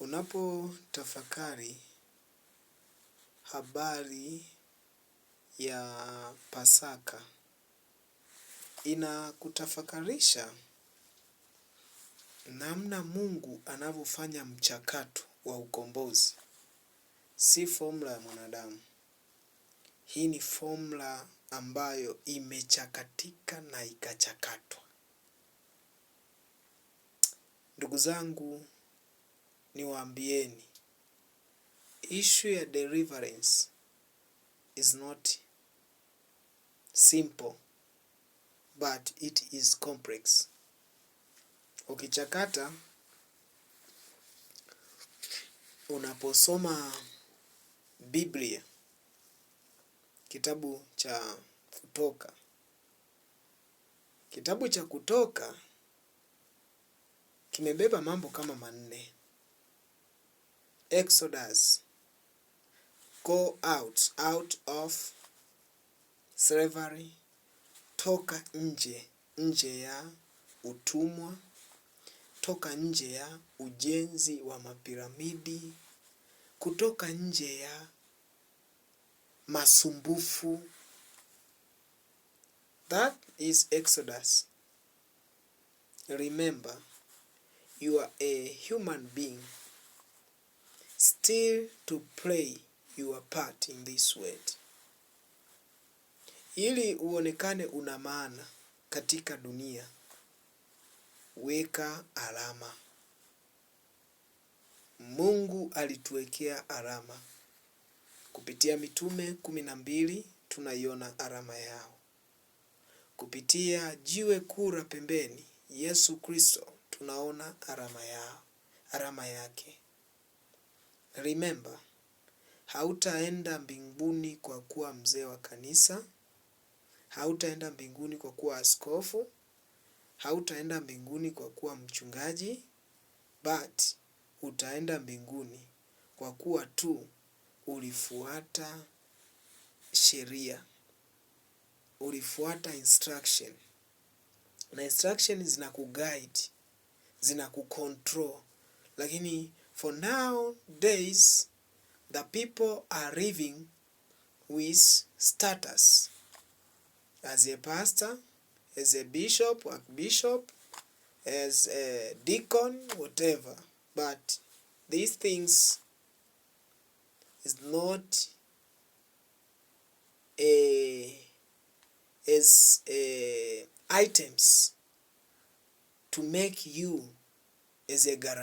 Unapotafakari habari ya Pasaka, inakutafakarisha namna Mungu anavyofanya mchakato wa ukombozi. Si formula ya mwanadamu. Hii ni formula ambayo imechakatika na ikachakatwa. Ndugu zangu, niwaambieni, issue ya deliverance is not simple, but it is complex. Ukichakata, unaposoma Biblia, kitabu cha Kutoka. Kitabu cha Kutoka kimebeba mambo kama 4. Exodus, go out of slavery, toka nje ya utumwa, toka nje ya ujenzi wa mapiramidi, kutoka nje ya masumbufu. That is Exodus. Remember, you are a human being, still to play your part in this world. Ili uonekane una maana katika dunia, weka alama. Mungu alituwekea alama. Kupitia mitume 12 tunaiona alama yao. Kupitia jiwe kura pembeni, Yesu Kristo, tunaona alama yake. Remember, hautaenda mbinguni kwa kuwa mzee wa kanisa, hautaenda mbinguni kwa kuwa askofu, hautaenda mbinguni kwa kuwa mchungaji, but utaenda mbinguni kwa kuwa tu ulifuata sheria, ulifuata instruction. Na instruction zinakuguide, zinakucontrol. Lakini for nowadays, the people are living with status. As a pastor, as a bishop, archbishop, as a deacon, whatever. But these things is not items to make you as a guarantee.